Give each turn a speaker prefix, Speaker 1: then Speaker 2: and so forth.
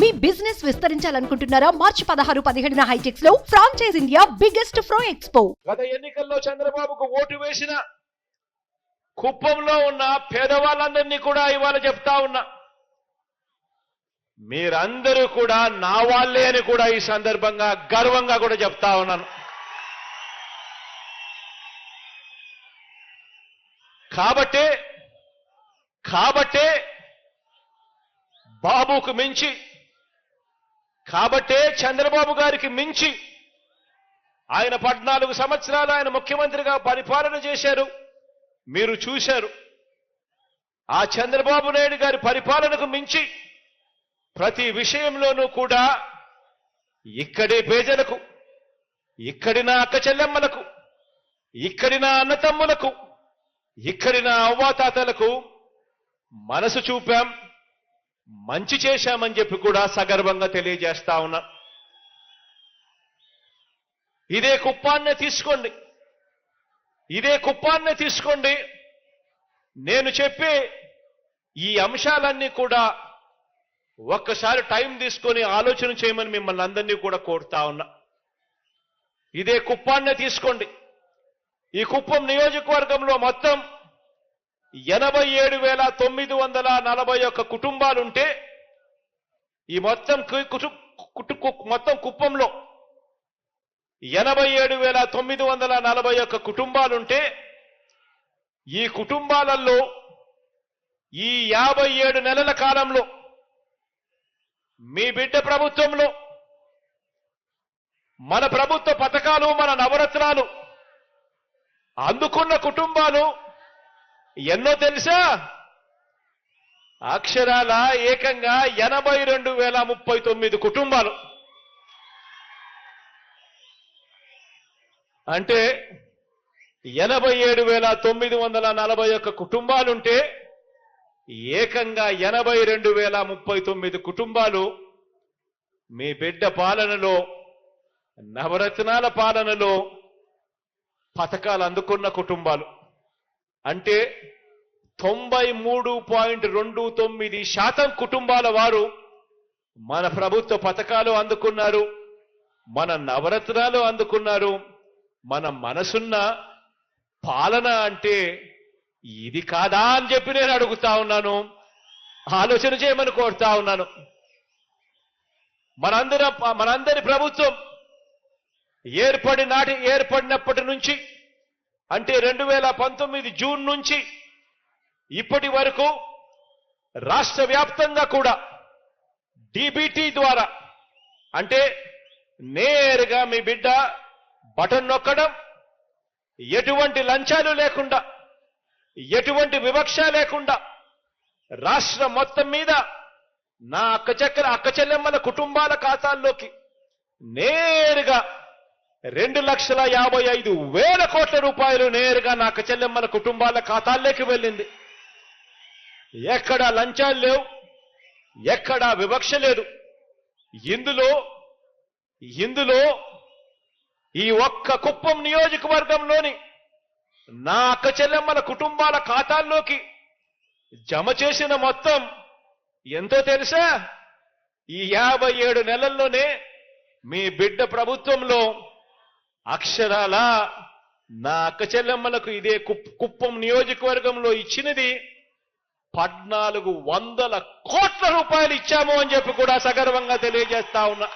Speaker 1: మీ business విస్తరించాలనుకుంటున్నారా? మార్చి 16-17 హైటెక్స్ లో franchise India biggest ఫ్రో expo.
Speaker 2: గత ఎన్నికల్లో చంద్రబాబుకు ఓటు వేసిన కుప్పంలో ఉన్న పేదవాళ్ళందరినీ కూడా ఇవాళ చెప్తా ఉన్నా, మీరందరూ కూడా నా వాళ్ళే అని కూడా ఈ సందర్భంగా గర్వంగా కూడా చెప్తా ఉన్నాను. కాబట్టే బాబుకు మించి, కాబట్టే చంద్రబాబు గారికి మించి ఆయన 14 సంవత్సరాలు ఆయన ముఖ్యమంత్రిగా పరిపాలన చేశారు. మీరు చూశారు. ఆ చంద్రబాబు నాయుడు గారి పరిపాలనకు మించి ప్రతి విషయంలోనూ కూడా ఇక్కడి పేదలకు, ఇక్కడి నా అక్క చెల్లెమ్మలకు, ఇక్కడి నా అన్నతమ్ములకు, ఇక్కడి నా అవ్వాతాతలకు మనసు చూపాం, మంచి చేశామని చెప్పి కూడా సగర్వంగా తెలియజేస్తా ఉన్నా. ఇదే కుప్పాన్నే తీసుకోండి. నేను చెప్పే ఈ అంశాలన్నీ కూడా ఒక్కసారి టైం తీసుకొని ఆలోచన చేయమని మిమ్మల్ని అందరినీ కూడా కోరుతా ఉన్నా. ఇదే కుప్పాన్నే తీసుకోండి. ఈ కుప్పం నియోజకవర్గంలో మొత్తం 87,941 కుటుంబాలుంటే, ఈ మొత్తం కుప్పంలో 87,941 కుటుంబాలుంటే, ఈ కుటుంబాలలో ఈ 57 నెలల కాలంలో మీ బిడ్డ ప్రభుత్వంలో మన ప్రభుత్వ పథకాలు, మన నవరత్నాలు అందుకున్న కుటుంబాలు ఎన్నో తెలుసా? అక్షరాల ఏకంగా 82,039 కుటుంబాలు. అంటే 87,941 కుటుంబాలుంటే ఏకంగా 82,039 కుటుంబాలు మీ బిడ్డ పాలనలో, నవరత్నాల పాలనలో పథకాలు అందుకున్న కుటుంబాలు. అంటే 93.29% కుటుంబాల వారు మన ప్రభుత్వ పథకాలు అందుకున్నారు, మన నవరత్నాలు అందుకున్నారు. మన మనసున్న పాలన అంటే ఇది కాదా అని చెప్పి నేను అడుగుతా ఉన్నాను. ఆలోచన చేయమని కోరుతా ఉన్నాను. మనందరి ప్రభుత్వం ఏర్పడినప్పటి నుంచి, అంటే 2019 జూన్ నుంచి ఇప్పటి వరకు రాష్ట్ర వ్యాప్తంగా కూడా డీబీటీ ద్వారా, అంటే నేరుగా మీ బిడ్డ బటన్ నొక్కడం, ఎటువంటి లంచాలు లేకుండా, ఎటువంటి వివక్ష లేకుండా రాష్ట్రం మొత్తం మీద నా అక్క చెల్లెమ్మల కుటుంబాల ఖాతాల్లోకి నేరుగా 2,55,000 కోట్ల రూపాయలు నేరుగా నా అక్క చెల్లెమ్మల కుటుంబాల ఖాతాల్లోకి వెళ్ళింది. ఎక్కడా లంచాలు లేవు, ఎక్కడా వివక్ష లేదు. ఇందులో ఈ ఒక్క కుప్పం నియోజకవర్గంలోని నా అక్క చెల్లెమ్మల కుటుంబాల ఖాతాల్లోకి జమ చేసిన మొత్తం ఎంతో తెలుసా? ఈ 57 నెలల్లోనే మీ బిడ్డ ప్రభుత్వంలో అక్షరాల నా అక్క చెల్లెమ్మలకు ఇదే కుప్పం నియోజకవర్గంలో ఇచ్చినది 1,400 కోట్ల రూపాయలు ఇచ్చాము అని చెప్పి కూడా సగర్వంగా తెలియజేస్తా ఉన్నా.